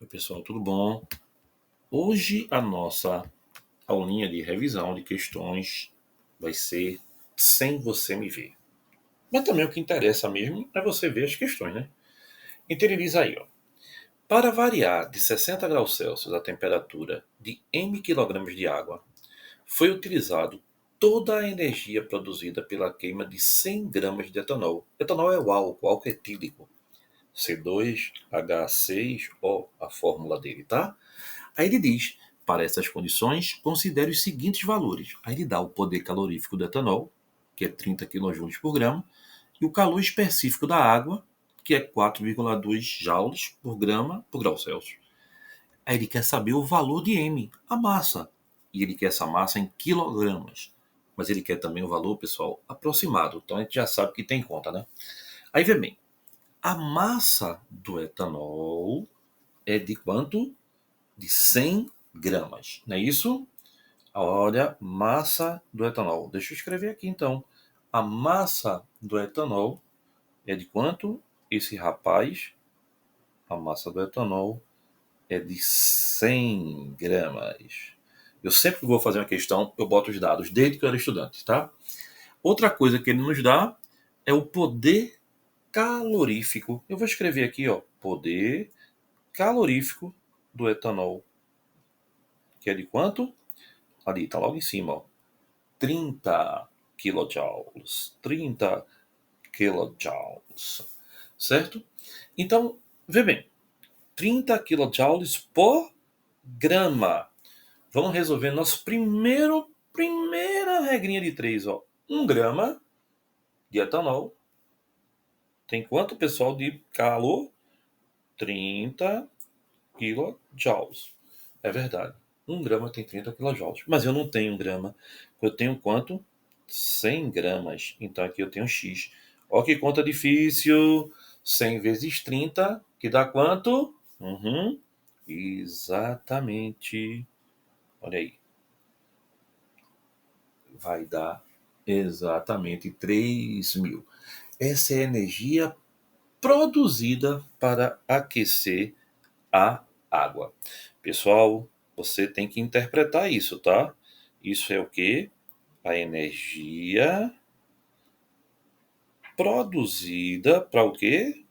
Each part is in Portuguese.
Oi, pessoal, tudo bom? Hoje a nossa aulinha de revisão de questões vai ser sem você me ver. Mas também o que interessa mesmo é você ver as questões, né? Então ele diz aí, ó. Para variar de 60 graus Celsius a temperatura de M kg de água, foi utilizado toda a energia produzida pela queima de 100 gramas de etanol. Etanol é o álcool etílico. C2H6O, a fórmula dele, tá? Aí ele diz, para essas condições, considere os seguintes valores. Aí ele dá o poder calorífico do etanol, que é 30 kJ por grama, e o calor específico da água, que é 4,2 joules por grama por grau Celsius. Aí ele quer saber o valor de M, a massa. E ele quer essa massa em quilogramas. Mas ele quer também o valor, pessoal, aproximado. Então a gente já sabe que tem conta, né? Aí vê bem, a massa do etanol é de quanto? De 100 gramas, não é isso? Olha, massa do etanol. Deixa eu escrever aqui então. A massa do etanol é de quanto? Esse rapaz, a massa do etanol é de 100 gramas. Eu sempre que vou fazer uma questão, eu boto os dados desde que eu era estudante, tá? Outra coisa que ele nos dá é o poder calorífico. Eu vou escrever aqui, ó, poder calorífico do etanol, que é de quanto? Ali, tá logo em cima, ó. 30 kilojoules. 30 kilojoules. Certo? Então, vê bem. 30 kilojoules por grama. Vamos resolver nosso primeira regrinha de 3, ó. 1 grama de etanol tem quanto, pessoal, de calor? 30 kilojoules. É verdade. 1 grama tem 30 kilojoules. Mas eu não tenho 1 grama. Eu tenho quanto? 100 gramas. Então aqui eu tenho X. Olha que conta difícil. 100 vezes 30, que dá quanto? Exatamente. Olha aí. Vai dar exatamente 3.000. Essa é a energia produzida para aquecer a água. Pessoal, você tem que interpretar isso, tá? Isso é o quê? A energia produzida para o quê?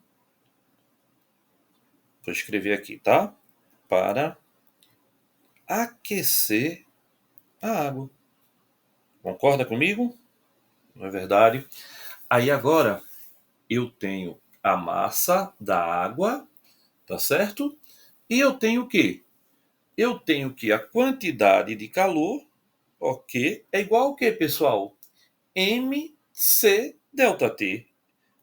Vou escrever aqui, tá? Para aquecer a água. Concorda comigo? Não é verdade? Aí agora eu tenho a massa da água, tá certo? E eu tenho o quê? Eu tenho que a quantidade de calor, ok, é igual ao quê, pessoal? MC delta T.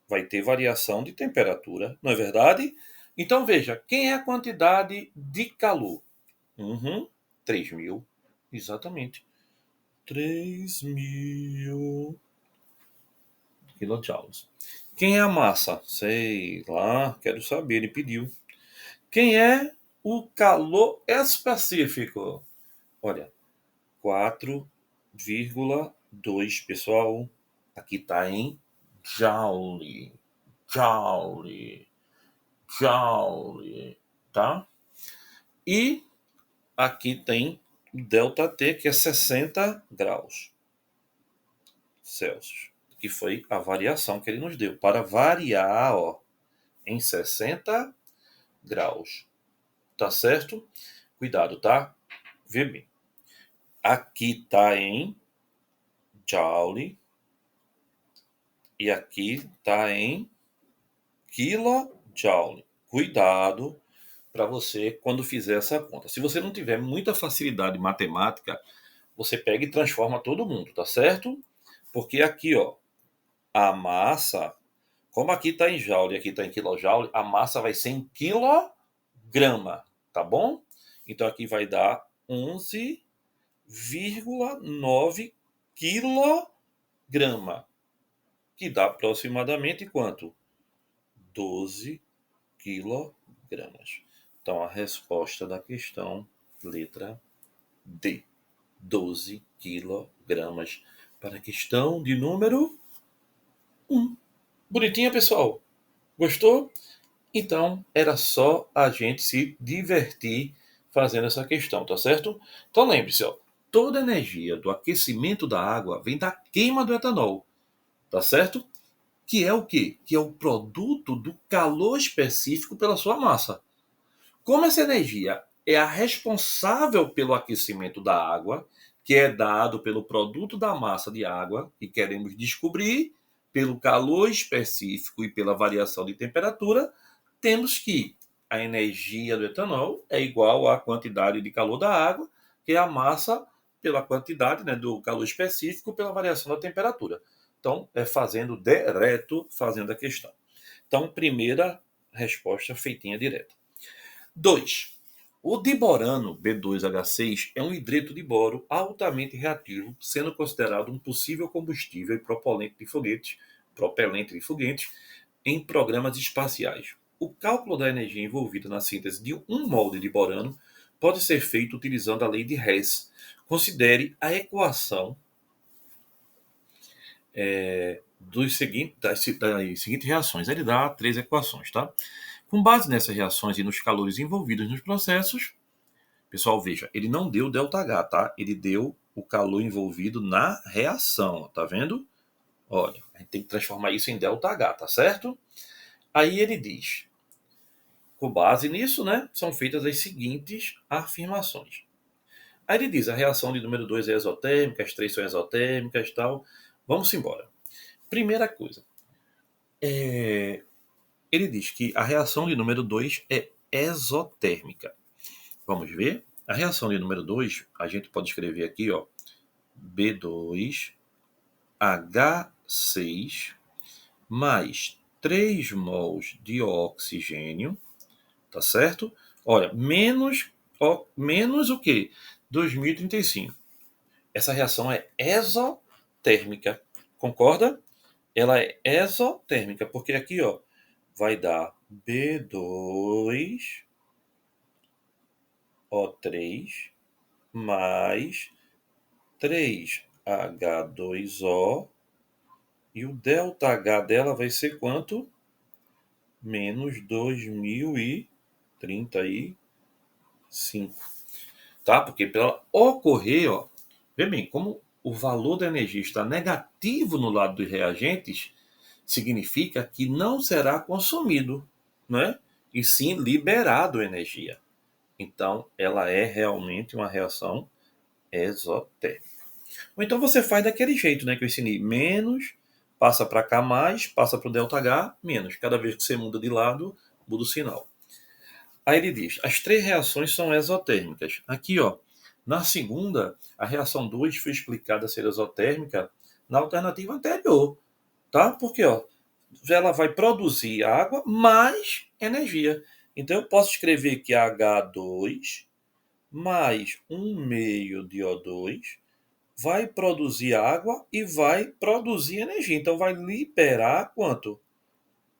Vai ter variação de temperatura, não é verdade? Então veja, quem é a quantidade de calor? 3.000. Exatamente. 3.000 kilojoules. Quem é a massa? Sei lá, quero saber, ele pediu. Quem é o calor específico? Olha, 4,2, pessoal. Aqui está em joule. Joule. Joule. Tá? E aqui tem delta T, que é 60 graus Celsius. Que foi a variação que ele nos deu. Para variar, ó, em 60 graus. Tá certo? Cuidado, tá? Vê bem. Aqui está em joule. E aqui está em kilojoule. Cuidado para você quando fizer essa conta. Se você não tiver muita facilidade em matemática, você pega e transforma todo mundo, tá certo? Porque aqui, ó, a massa, como aqui está em joule e aqui está em kilojoule, a massa vai ser em quilograma, tá bom? Então aqui vai dar 11,9 quilograma, que dá aproximadamente quanto? 12 quilogramas. Então, a resposta da questão, letra D, 12 quilogramas para a questão de número 1. Bonitinha, pessoal? Gostou? Então, era só a gente se divertir fazendo essa questão, tá certo? Então, lembre-se, ó, toda a energia do aquecimento da água vem da queima do etanol, tá certo? Que é o quê? Que é o produto do calor específico pela sua massa. Como essa energia é a responsável pelo aquecimento da água, que é dado pelo produto da massa de água, que queremos descobrir, pelo calor específico e pela variação de temperatura, temos que a energia do etanol é igual à quantidade de calor da água, que é a massa pela quantidade, né, do calor específico pela variação da temperatura. Então, é fazendo direto, fazendo a questão. Então, primeira resposta feitinha direta. 2. O diborano B2H6 é um hidreto de boro altamente reativo, sendo considerado um possível combustível e propelente de foguetes em programas espaciais. O cálculo da energia envolvida na síntese de um molde de borano pode ser feito utilizando a lei de Hess. Considere a equação das seguintes reações. Ele dá 3 equações, tá? Com base nessas reações e nos calores envolvidos nos processos, pessoal, veja, ele não deu ΔH, tá? Ele deu o calor envolvido na reação, tá vendo? Olha, a gente tem que transformar isso em ΔH, tá certo? Aí ele diz, com base nisso, né, são feitas as seguintes afirmações. Aí ele diz, a reação de número 2 é exotérmica, as 3 são exotérmicas e tal. Vamos embora. Primeira coisa, ele diz que a reação de número 2 é exotérmica. Vamos ver? A reação de número 2, a gente pode escrever aqui, ó, B2H6 mais 3 mols de oxigênio, tá certo? Olha, menos o quê? 2035. Essa reação é exotérmica, concorda? Ela é exotérmica, porque aqui, ó, vai dar B2O3 mais 3H2O e o ΔH dela vai ser quanto? Menos 2035. Tá? Porque para ocorrer, ó, vê bem, como o valor da energia está negativo no lado dos reagentes, significa que não será consumido, né? E sim liberado energia. Então, ela é realmente uma reação exotérmica. Ou então você faz daquele jeito, né, que eu ensinei. Menos, passa para cá mais, passa para o ΔH, menos. Cada vez que você muda de lado, muda o sinal. Aí ele diz, as 3 reações são exotérmicas. Aqui, ó, na segunda, a reação 2 foi explicada ser exotérmica na alternativa anterior, tá? Porque, ó, ela vai produzir água mais energia. Então, eu posso escrever que H2 mais 1 meio de O2 vai produzir água e vai produzir energia. Então, vai liberar quanto?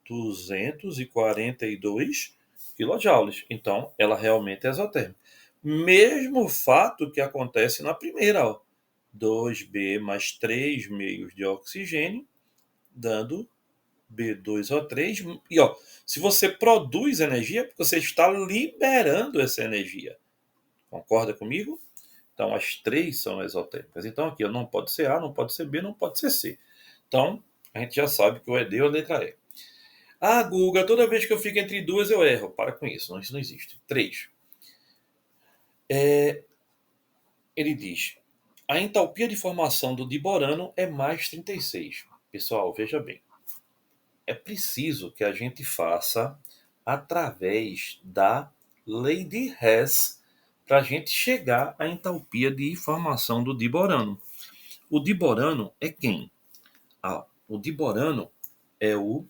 242 quilojoules. Então, ela realmente é exotérmica. Mesmo fato que acontece na primeira, ó, 2B mais 3 meios de oxigênio, dando B2O3. E ó, se você produz energia, é porque você está liberando essa energia. Concorda comigo? Então, as 3 são exotérmicas. Então, aqui ó, não pode ser A, não pode ser B, não pode ser C. Então, a gente já sabe que o ED é a letra E. Ah, Guga, toda vez que eu fico entre duas eu erro. Para com isso, não, isso não existe. 3. Ele diz, a entalpia de formação do diborano é mais 36. Pessoal, veja bem. É preciso que a gente faça através da lei de Hess para a gente chegar à entalpia de formação do diborano. O diborano é quem? O diborano é o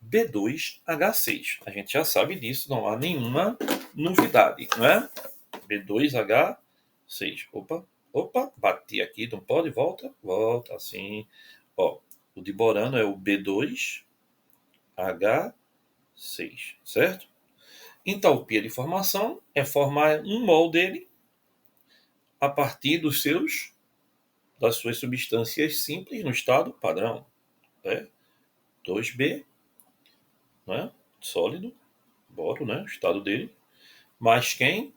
B2H6. A gente já sabe disso, não há nenhuma novidade, não é? B2H6. Opa, bati aqui, não pode, volta, assim. Ó, o diborano é o B2H6, certo? Entalpia de formação é formar um mol dele a partir das suas substâncias simples no estado padrão, né? 2B, né? Sólido, boro, né? O estado dele. Mais quem?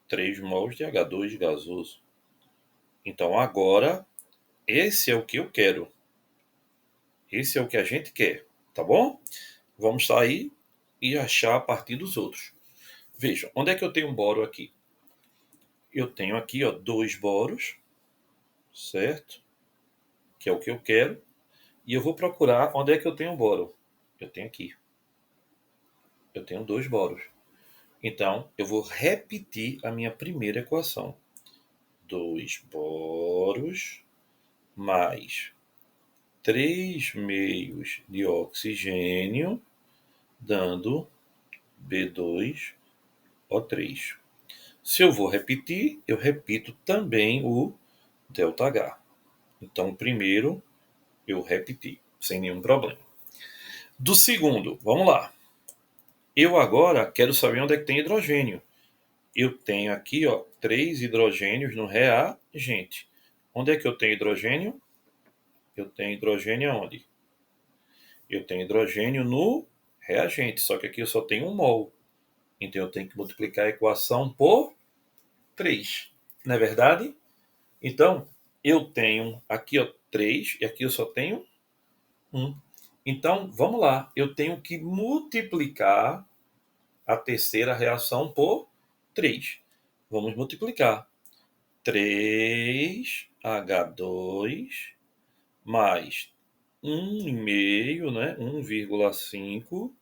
3 mols de H2 gasoso. Então agora, esse é o que eu quero. Esse é o que a gente quer, tá bom? Vamos sair e achar a partir dos outros. Veja, onde é que eu tenho um boro aqui? Eu tenho aqui, ó, 2 boros, certo? Que é o que eu quero. E eu vou procurar onde é que eu tenho um boro. Eu tenho aqui. Eu tenho 2 boros. Então, eu vou repetir a minha primeira equação. 2 boros mais 3 meios de oxigênio, dando B2O3. Se eu vou repetir, eu repito também o ΔH. Então, primeiro eu repeti, sem nenhum problema. Do segundo, vamos lá. Eu agora quero saber onde é que tem hidrogênio. Eu tenho aqui, ó, 3 hidrogênios no reagente. Onde é que eu tenho hidrogênio? Eu tenho hidrogênio aonde? Eu tenho hidrogênio no reagente, só que aqui eu só tenho 1 mol. Então eu tenho que multiplicar a equação por 3. Não é verdade? Então, eu tenho aqui, ó, 3 e aqui eu só tenho 1. Então, vamos lá. Eu tenho que multiplicar a terceira reação por 3. Vamos multiplicar. 3H2 mais 1,5, né? 1,5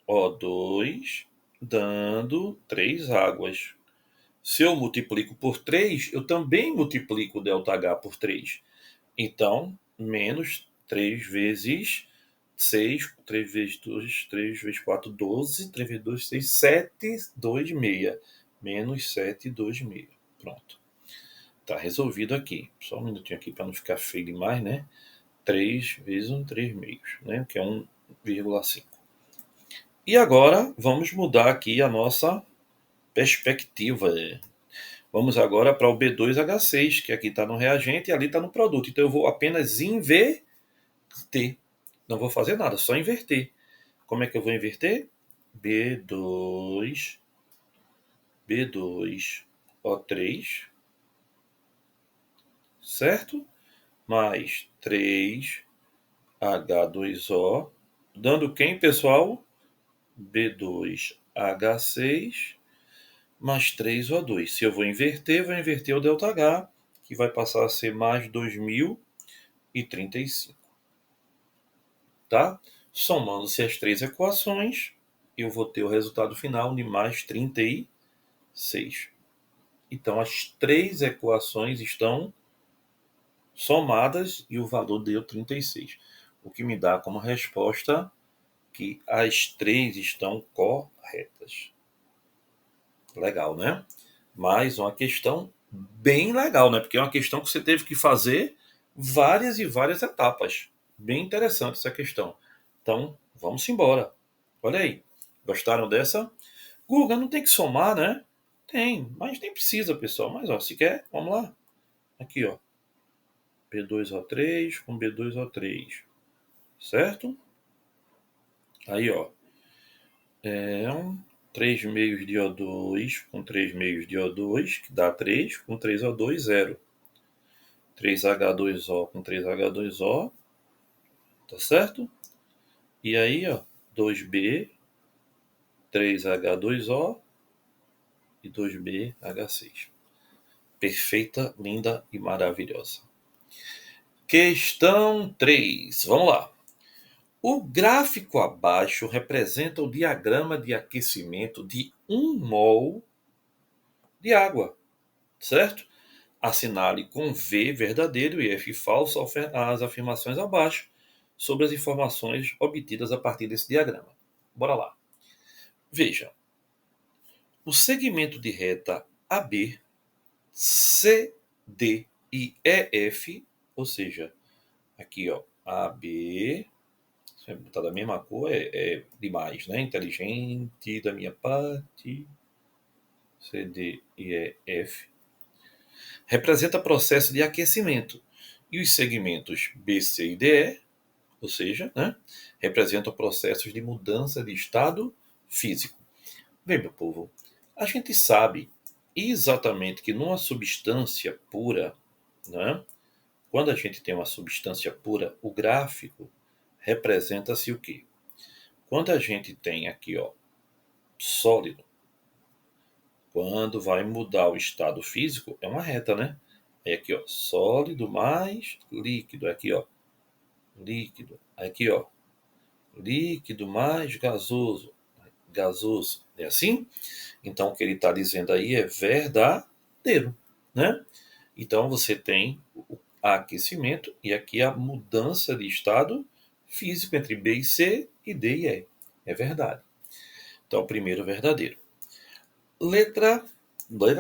O2, dando 3 águas. Se eu multiplico por 3, eu também multiplico o ΔH por 3. Então, menos 3 vezes 6, 3 vezes 2, 3 vezes 4, 12, 3 vezes 2, 6, 7, 2, meia. Menos 7, 2, meia. Pronto. Tá resolvido aqui. Só um minutinho aqui para não ficar feio demais, né? 3 vezes 1, 3 meios, né? Que é 1,5. E agora, vamos mudar aqui a nossa perspectiva. Vamos agora para o B2H6, que aqui está no reagente e ali está no produto. Então eu vou apenas inverter. Não vou fazer nada, só inverter. Como é que eu vou inverter? B2, B2O3, certo? Mais 3H2O, dando quem, pessoal? B2H6 mais 3O2. Se eu vou inverter o ΔH, que vai passar a ser mais 2035. Tá? Somando-se as 3 equações, eu vou ter o resultado final de mais 36. Então, as 3 equações estão somadas e o valor deu 36. O que me dá como resposta que as 3 estão corretas. Legal, né? Mais uma questão bem legal, né? Porque é uma questão que você teve que fazer várias e várias etapas. Bem interessante essa questão. Então, vamos embora. Olha aí. Gostaram dessa? Guga, não tem que somar, né? Tem, mas nem precisa, pessoal. Mas, ó, se quer, vamos lá. Aqui, ó. B2O3 com B2O3. Certo? Aí, ó. 3 meios de O2 com 3 meios de O2, que dá 3, com 3O2, 0. 3H2O com 3H2O, tá certo? E aí, ó, 2B, 3H2O e 2BH6. Perfeita, linda e maravilhosa. Questão 3. Vamos lá. O gráfico abaixo representa o diagrama de aquecimento de 1 mol de água, certo? Assinale com V verdadeiro e F falso as afirmações abaixo sobre as informações obtidas a partir desse diagrama. Bora lá. Veja, o segmento de reta AB, CD e EF, ou seja, aqui ó, AB, se eu botar da mesma cor é demais, né? Inteligente da minha parte, CD e EF, representa processo de aquecimento. E os segmentos B, C e DE, ou seja, né, representam processos de mudança de estado físico. Bem, meu povo, a gente sabe exatamente que numa substância pura, né, quando a gente tem uma substância pura, o gráfico representa-se o quê? Quando a gente tem aqui, ó, sólido, quando vai mudar o estado físico, é uma reta, né? Aí aqui, ó, sólido mais líquido. Aqui, ó, líquido. Aqui, ó, líquido mais gasoso. Gasoso. É assim? Então, o que ele está dizendo aí é verdadeiro, né? Então, você tem o aquecimento e aqui a mudança de estado físico entre B e C e D e E. É verdade. Então, primeiro, verdadeiro. Letra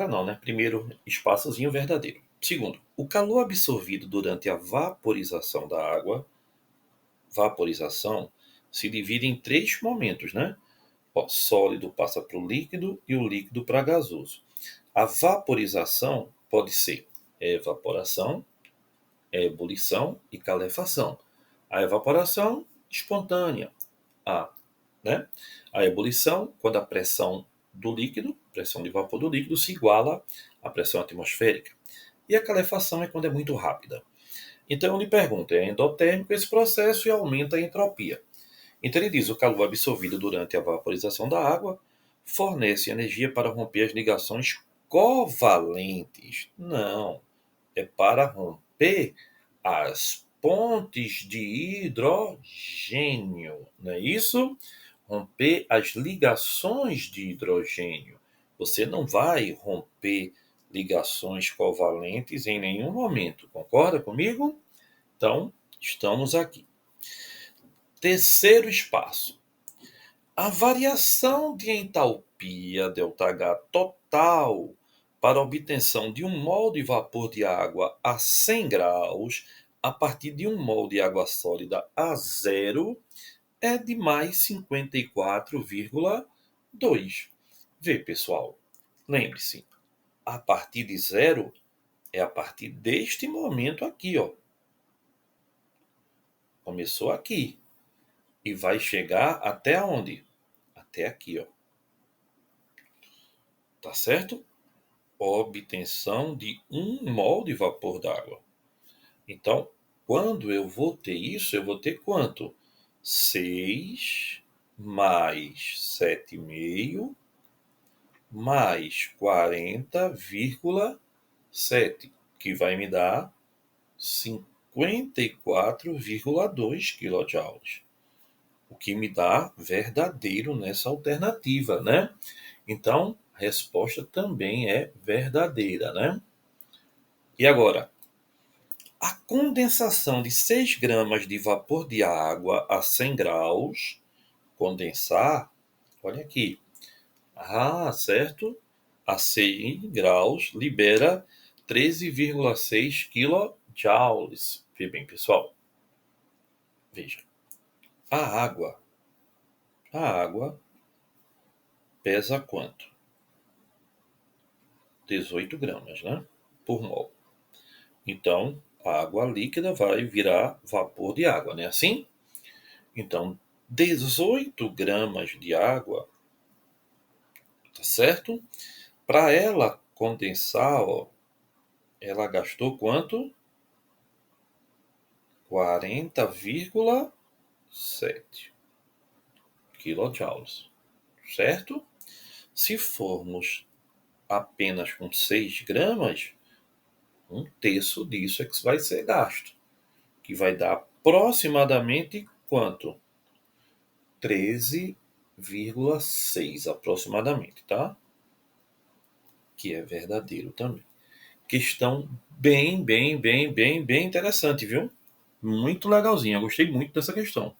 não, né? Primeiro, espaçozinho verdadeiro. Segundo, o calor absorvido durante a vaporização da água, vaporização, se divide em três momentos, né? O sólido passa para o líquido e o líquido para gasoso. A vaporização pode ser evaporação, ebulição e calefação. A evaporação, espontânea. A, né? A ebulição, quando a pressão do líquido, pressão de vapor do líquido, se iguala à pressão atmosférica. E a calefação é quando é muito rápida. Então eu lhe pergunto, é endotérmico esse processo e aumenta a entropia. Então ele diz, o calor absorvido durante a vaporização da água fornece energia para romper as ligações covalentes. Não, é para romper as pontes de hidrogênio, não é isso? Romper as ligações de hidrogênio. Você não vai romper ligações covalentes em nenhum momento, concorda comigo? Então, estamos aqui. Terceiro espaço. A variação de entalpia ΔH total para a obtenção de um mol de vapor de água a 100 graus a partir de um mol de água sólida a zero é de mais 54,2. Vê, pessoal, lembre-se, a partir de zero é a partir deste momento aqui, ó. Começou aqui e vai chegar até onde? Até aqui, ó. Tá certo? Obtenção de um mol de vapor d'água. Então, quando eu vou ter isso, eu vou ter quanto? 6 mais 7,5 mais 40,7, que vai me dar 54,2 kJ. O que me dá verdadeiro nessa alternativa, né? Então, a resposta também é verdadeira, né? E agora, a condensação de 6 gramas de vapor de água a 100 graus, condensar, olha aqui, certo? A 100 graus libera 13,6 kJ. Vê bem, pessoal. Veja, a água, a água pesa quanto? 18 gramas, né? Por mol. Então, a água líquida vai virar vapor de água, né? Assim? Então, 18 gramas de água, tá certo? Para ela condensar, ó, ela gastou quanto? 40,7 kJ, certo? Se formos apenas com 6 gramas, um terço disso é que vai ser gasto, que vai dar aproximadamente quanto? 13,6 aproximadamente, tá? Que é verdadeiro também. Questão bem interessante, viu? Muito legalzinha. Eu gostei muito dessa questão.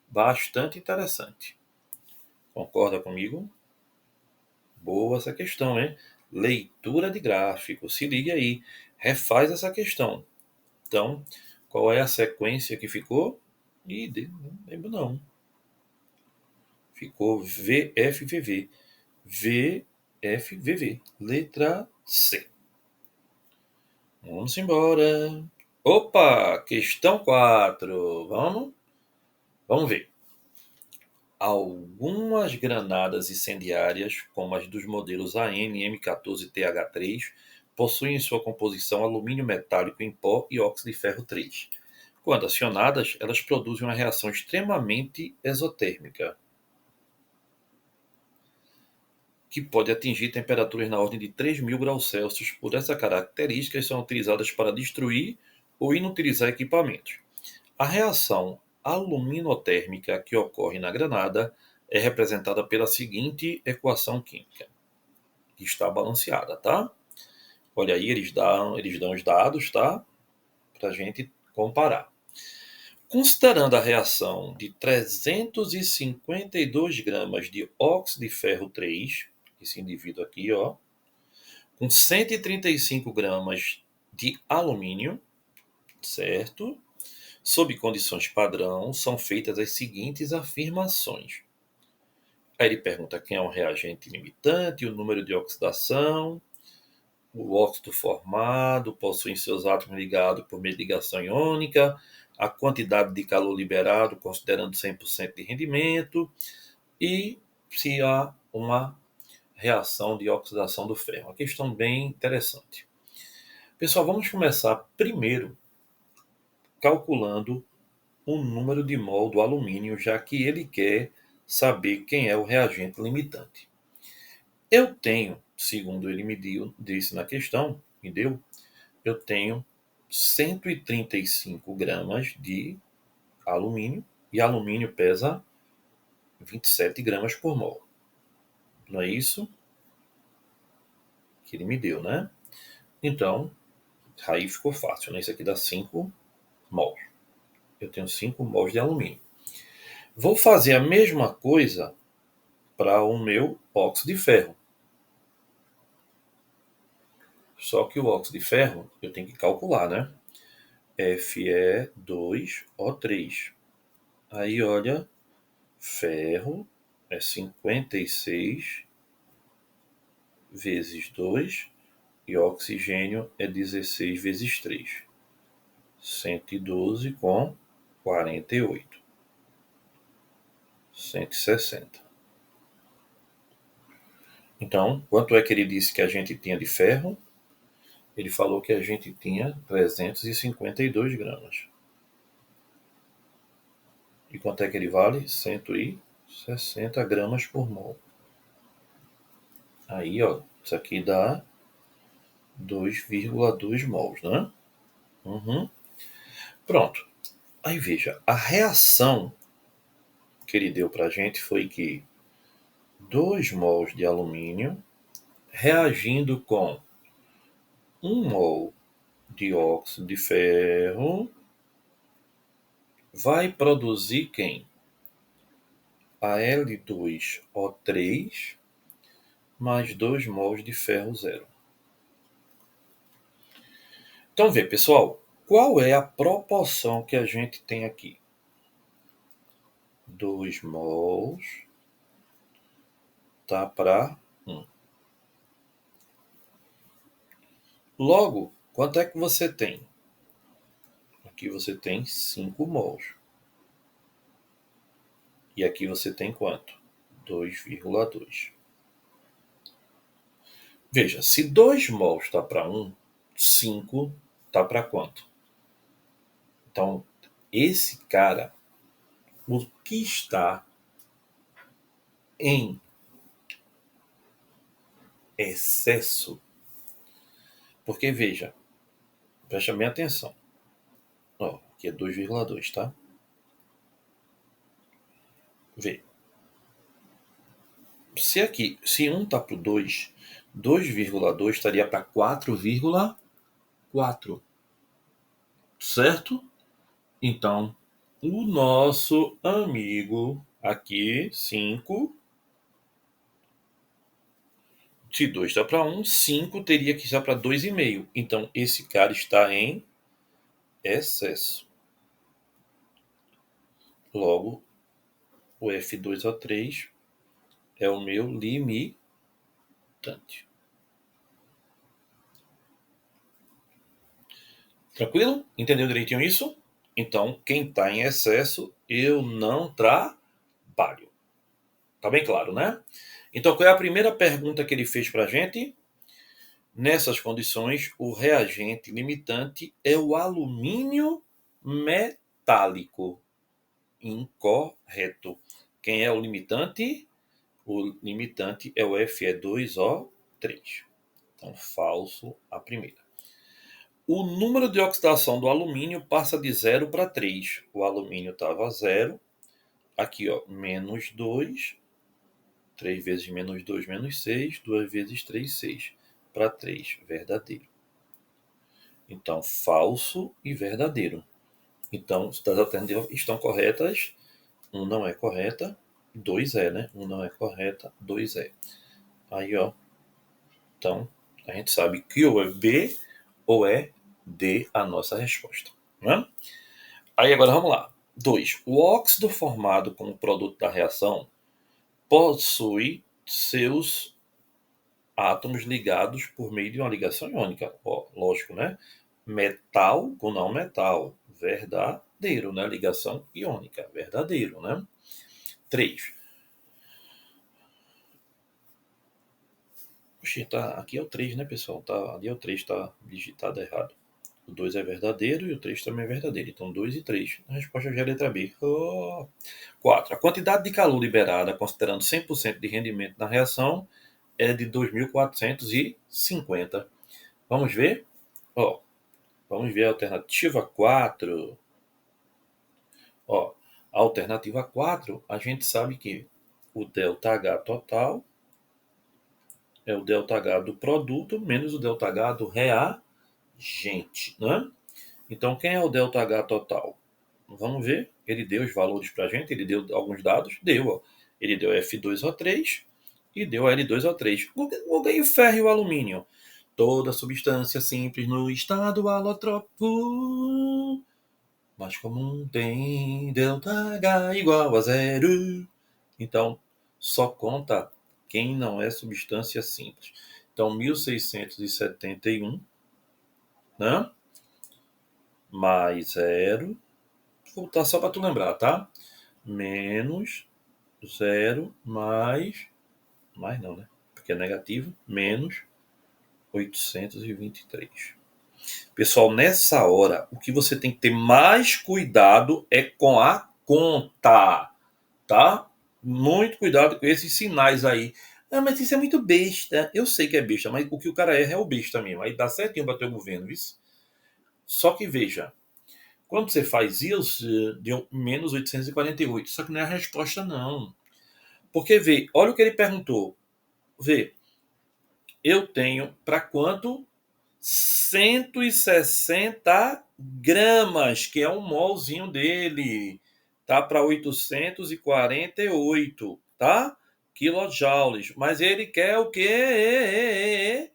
Bastante interessante. Concorda comigo? Boa essa questão, hein? Leitura de gráfico. Se liga aí. Refaz essa questão. Então, qual é a sequência que ficou? Não lembro não. Ficou VFVV. VFVV. Letra C. Vamos embora. Opa! Questão 4. Vamos ver. Algumas granadas incendiárias, como as dos modelos AN M14TH3, possuem em sua composição alumínio metálico em pó e óxido de ferro 3. Quando acionadas, elas produzem uma reação extremamente exotérmica, que pode atingir temperaturas na ordem de 3.000 graus Celsius. Por essa característica, são utilizadas para destruir ou inutilizar equipamentos. A reação aluminotérmica que ocorre na granada é representada pela seguinte equação química, que está balanceada, tá? Olha aí, eles dão os dados, tá? Para a gente comparar. Considerando a reação de 352 gramas de óxido de ferro 3, esse indivíduo aqui, ó, com 135 gramas de alumínio, certo? Sob condições padrão, são feitas as seguintes afirmações. Aí ele pergunta quem é um reagente limitante, o número de oxidação, o óxido formado, possui seus átomos ligados por meio de ligação iônica, a quantidade de calor liberado, considerando 100% de rendimento, e se há uma reação de oxidação do ferro. Uma questão bem interessante. Pessoal, vamos começar primeiro calculando o número de mol do alumínio, já que ele quer saber quem é o reagente limitante. Eu tenho, segundo ele disse na questão, eu tenho 135 gramas de alumínio, e alumínio pesa 27 gramas por mol. Não é isso que ele me deu, né? Então, aí ficou fácil, né? Isso aqui dá 5 mols. Eu tenho 5 mols de alumínio. Vou fazer a mesma coisa para o meu óxido de ferro. Só que o óxido de ferro eu tenho que calcular, né? Fe2O3. Aí, olha, ferro é 56 vezes 2 e oxigênio é 16 vezes 3. 112 com 48. 160. Então, quanto é que ele disse que a gente tinha de ferro? Ele falou que a gente tinha 352 gramas. E quanto é que ele vale? 160 gramas por mol. Aí, ó, isso aqui dá 2,2 mols, né? Pronto. Aí veja, a reação que ele deu para a gente foi que 2 mols de alumínio reagindo com 1 mol de óxido de ferro vai produzir quem? Al2O3 mais 2 mols de ferro zero. Então, vê, pessoal, qual é a proporção que a gente tem aqui? 2 mols tá para 1. Logo, quanto é que você tem? Aqui você tem 5 mols. E aqui você tem quanto? 2,2. Veja, se 2 mols está para 1, 5 está para quanto? Então, esse cara, o que está em excesso, porque veja, preste bem atenção. Ó, aqui é 2,2, tá? Vê. Se 1 está para 2, 2,2 estaria para 4,4. Certo? Então, o nosso amigo aqui, 5, se 2 está para 1, 5 teria que estar para 2,5. Então, esse cara está em excesso. Logo, o F2O3 é o meu limitante. Tranquilo? Entendeu direitinho isso? Então, quem está em excesso, eu não trabalho. Tá bem claro, né? Então, qual é a primeira pergunta que ele fez para a gente? Nessas condições, o reagente limitante é o alumínio metálico. Incorreto. Quem é o limitante? O limitante é o Fe2O3. Então, falso a primeira. O número de oxidação do alumínio passa de 0 para 3. O alumínio estava 0. Aqui, ó, menos 2. 3 vezes menos 2, menos 6. 2 vezes 3, 6. Para 3, verdadeiro. Então, falso e verdadeiro. Então, as alternativas estão corretas. 1 não é correta, 2 é, né? 1 não é correta, 2 é. Aí, ó. Então, a gente sabe que ou é B ou é D a nossa resposta. Né? Aí, agora vamos lá. 2. O óxido formado como produto da reação possui seus átomos ligados por meio de uma ligação iônica. Ó, lógico, né? Metal com não metal. Verdadeiro, né? Ligação iônica. Verdadeiro, né? 3. Oxi, tá, aqui é o 3, né, pessoal? Tá, ali é o 3, tá digitado errado. O 2 é verdadeiro e o 3 também é verdadeiro. Então, 2 e 3. A resposta já é a letra B. 4. A quantidade de calor liberada, considerando 100% de rendimento na reação, é de 2.450. Vamos ver? Ó, vamos ver a alternativa 4. Ó, a alternativa 4, a gente sabe que o ΔH total é o ΔH do produto menos o ΔH do reagente, né? Então, quem é o ΔH total? Vamos ver. Ele deu os valores para a gente, ele deu alguns dados, deu. Ó. Ele deu F2O3 e deu L2O3. O ganho ferro e o alumínio. Toda substância simples no estado alotrópico, mas comum tem ΔH igual a zero. Então, só conta quem não é substância simples. Então, 1671, né? Mais zero. Vou botar só para tu lembrar, tá? Menos zero mais não, né? Porque é negativo, menos 823. Pessoal, nessa hora, o que você tem que ter mais cuidado é com a conta, tá? Muito cuidado com esses sinais aí. Ah, mas isso é muito besta. Eu sei que é besta, mas o que o cara erra é o besta mesmo. Aí dá certinho para teu governo, isso. Só que veja, quando você faz isso, deu menos 848. Só que não é a resposta, não. Porque, vê, olha o que ele perguntou. Vê, eu tenho para quanto? 160 gramas, que é um molzinho dele. Tá para 848, tá? Kilojoules. Mas ele quer o quê?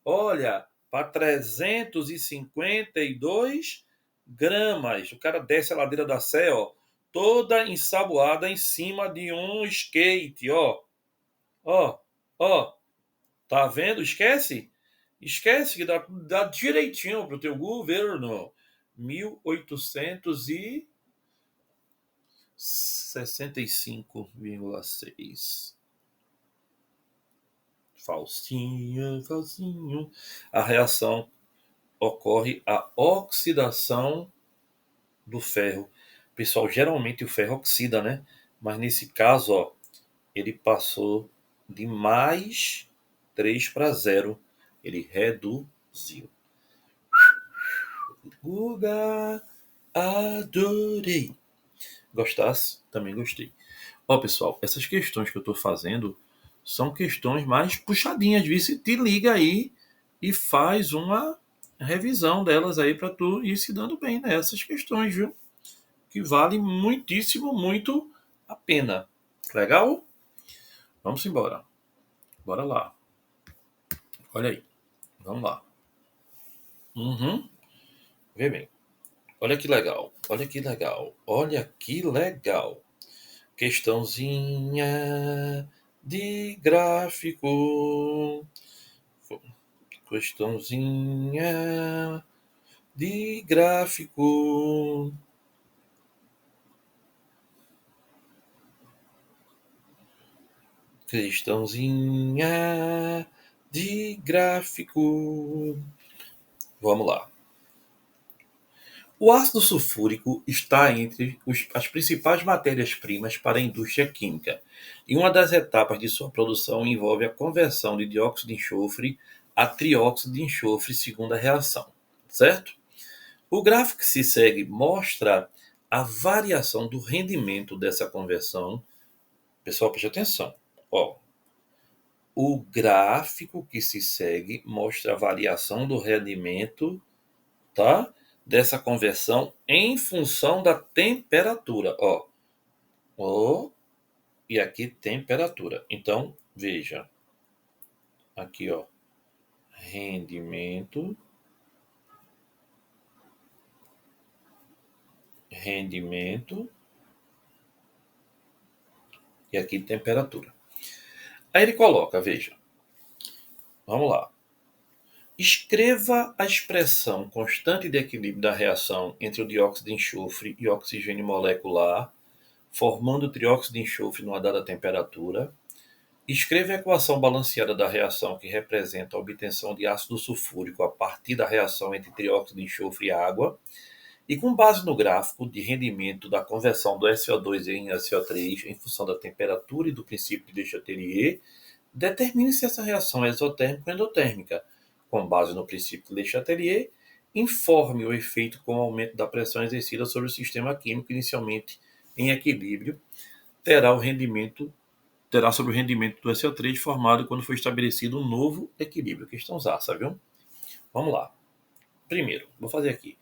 Olha, para 352 gramas. O cara desce a ladeira da Sé, ó, toda ensaboada em cima de um skate, ó. Ó, ó. Tá vendo? Esquece? Esquece que dá direitinho pro teu governo. 1865,6. Falsinha, falsinho. A reação ocorre a oxidação do ferro. Pessoal, geralmente o ferro oxida, né? Mas nesse caso, ó, ele passou de mais 3 para 0. Ele reduziu. Guga, adorei. Gostasse? Também gostei. Ó, pessoal, essas questões que eu estou fazendo são questões mais puxadinhas, viu? Se te liga aí e faz uma revisão delas aí para tu ir se dando bem nessas questões, viu? Que vale muitíssimo, muito a pena. Legal? Vamos embora. Bora lá. Olha aí. Vamos lá. Uhum. Vê bem. Olha que legal. Olha que legal. Olha que legal. Questãozinha de gráfico. Questãozinha de gráfico. Questãozinha de gráfico. Vamos lá. O ácido sulfúrico está entre as principais matérias-primas para a indústria química, e uma das etapas de sua produção envolve a conversão de dióxido de enxofre a trióxido de enxofre segundo a reação, certo? O gráfico que se segue mostra a variação do rendimento dessa conversão. Pessoal, preste atenção. Ó, o gráfico que se segue mostra a variação do rendimento, tá? Dessa conversão em função da temperatura, ó. Ó, e aqui temperatura. Então, veja. Aqui, ó. Rendimento. Rendimento. E aqui temperatura. Aí ele coloca, veja. Vamos lá. Escreva a expressão constante de equilíbrio da reação entre o dióxido de enxofre e o oxigênio molecular, formando o trióxido de enxofre numa dada temperatura. Escreva a equação balanceada da reação que representa a obtenção de ácido sulfúrico a partir da reação entre trióxido de enxofre e água. E com base no gráfico de rendimento da conversão do SO2 em SO3 em função da temperatura e do princípio de Le Chatelier, determine se essa reação é exotérmica ou endotérmica. Com base no princípio de Le Chatelier, informe o efeito com o aumento da pressão exercida sobre o sistema químico inicialmente em equilíbrio, terá sobre o rendimento do SO3 formado quando foi estabelecido um novo equilíbrio. Questão zaça, viu? Vamos lá. Primeiro, vou fazer aqui.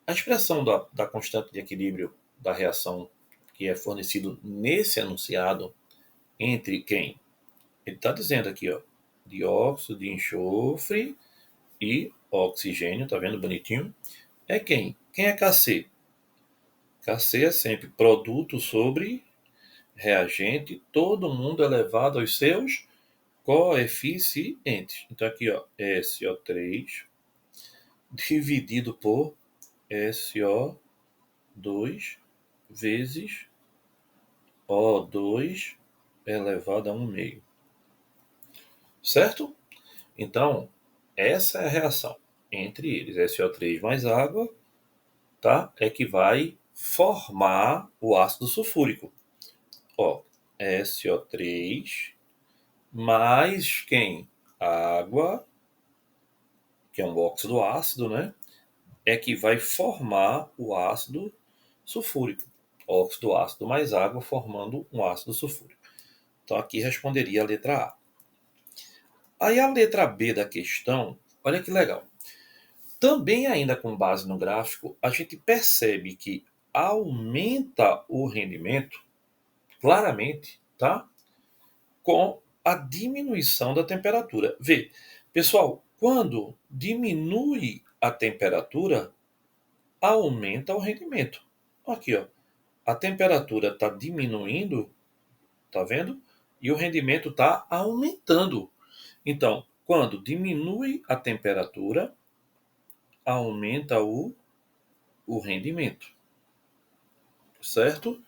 A expressão da constante de equilíbrio da reação que é fornecido nesse enunciado entre quem? Ele está dizendo aqui, ó, dióxido de enxofre e oxigênio, tá vendo bonitinho? É quem? Quem é Kc? Kc é sempre produto sobre reagente, todo mundo elevado aos seus coeficientes. Então aqui, ó, SO3 dividido por SO2 vezes O2 elevado a 1/2. Certo? Então, essa é a reação entre eles. SO3 mais água, tá? É que vai formar o ácido sulfúrico. Ó, SO3 mais quem? Água, que é um óxido ácido, né? É que vai formar o ácido sulfúrico. Óxido ácido mais água formando um ácido sulfúrico. Então aqui responderia a letra A. Aí a letra B da questão, olha que legal. Também ainda com base no gráfico, a gente percebe que aumenta o rendimento claramente, tá? Com a diminuição da temperatura. Vê, pessoal, quando diminui a temperatura, aumenta o rendimento. Aqui, ó, a temperatura está diminuindo, tá vendo? E o rendimento está aumentando. Então, quando diminui a temperatura, aumenta o rendimento, certo?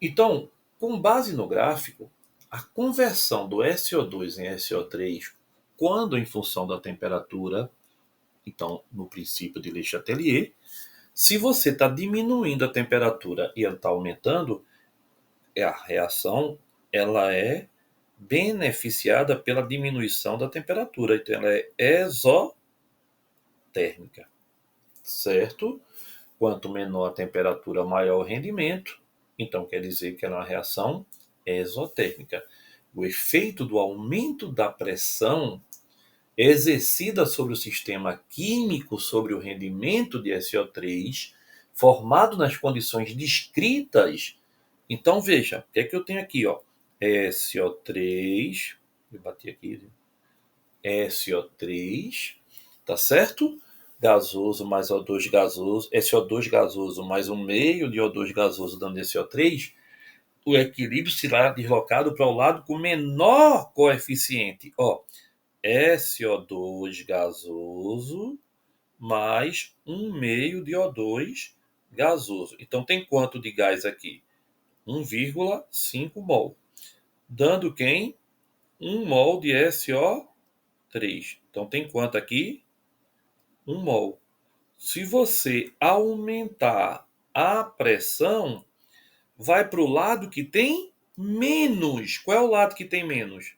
Então, com base no gráfico, a conversão do SO2 em SO3, quando em função da temperatura, então no princípio de Le Chatelier, se você está diminuindo a temperatura e ela está aumentando, a reação ela é beneficiada pela diminuição da temperatura, então ela é exotérmica, certo? Quanto menor a temperatura, maior o rendimento. Então, quer dizer que ela é uma reação exotérmica. O efeito do aumento da pressão exercida sobre o sistema químico, sobre o rendimento de SO3, formado nas condições descritas. Então, veja, o que é que eu tenho aqui? Ó? SO3, eu bati aqui, SO3, tá certo? Gasoso mais O2 gasoso, SO2 gasoso mais 1/2 de O2 gasoso dando SO3, o equilíbrio será deslocado para o lado com menor coeficiente. Ó, SO2 gasoso mais 1/2 de O2 gasoso. Então tem quanto de gás aqui? 1,5 mol. dando quem? 1 mol de SO3. Então tem quanto aqui? 1 mol. Se você aumentar a pressão, vai para o lado que tem menos. Qual é o lado que tem menos?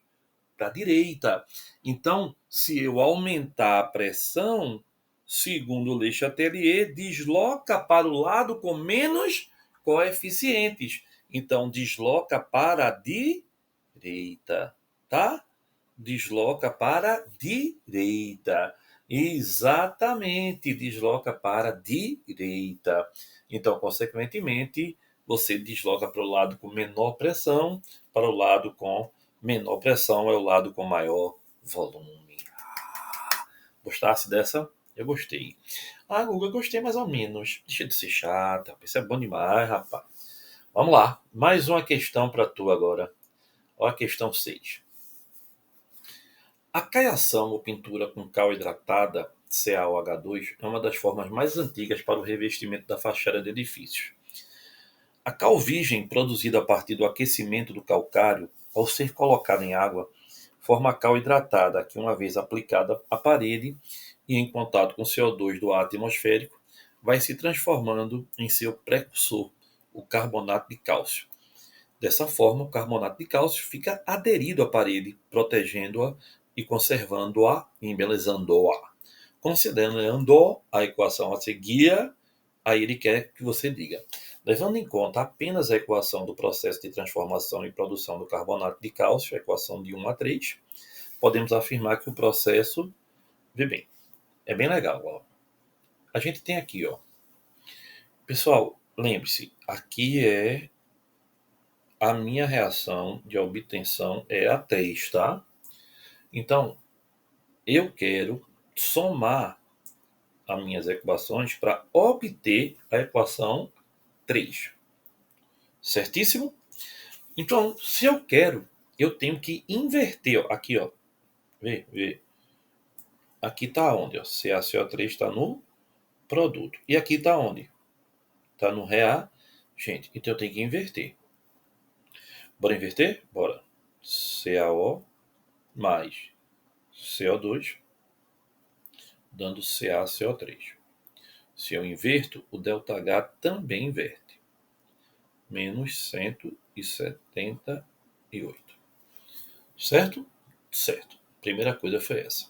Para a direita. Então, se eu aumentar a pressão, segundo Le Chatelier, desloca para o lado com menos coeficientes. Então, desloca para a direita, tá? Desloca para a direita. Exatamente, desloca para a direita. Então, consequentemente, você desloca para o lado com menor pressão, para o lado com menor pressão é o lado com maior volume. Gostasse dessa? Eu gostei. Ah, Guga, eu gostei mais ou menos. Deixa de ser chata. Isso é bom demais, rapaz. Vamos lá. Mais uma questão para tu agora. Olha a questão 6. A caiação ou pintura com cal hidratada, CaOH2, é uma das formas mais antigas para o revestimento da fachada de edifícios. A cal virgem, produzida a partir do aquecimento do calcário, ao ser colocada em água, forma a cal hidratada, que uma vez aplicada à parede e em contato com o CO2 do ar atmosférico, vai se transformando em seu precursor, o carbonato de cálcio. Dessa forma, o carbonato de cálcio fica aderido à parede, protegendo-a e conservando-a e embelezando-a. Considerando a equação a seguir, aí ele quer que você diga. Levando em conta apenas a equação do processo de transformação e produção do carbonato de cálcio, a equação de 1 a 3, podemos afirmar que o processo, vê bem, é bem legal. Ó. A gente tem aqui, ó. Pessoal, lembre-se, aqui é a minha reação de obtenção é a 3, tá? Então, eu quero somar as minhas equações para obter a equação 3. Certíssimo? Então, se eu quero, eu tenho que inverter. Ó. Aqui, ó. Vê. Aqui está onde? Ó. CaCO3 está no produto. E aqui está onde? Está no reagente. Então eu tenho que inverter. Bora inverter? Bora. CaO mais CO2 dando CaCO3. Se eu inverto, o ΔH também inverte. Menos 178. Certo? Certo. Primeira coisa foi essa.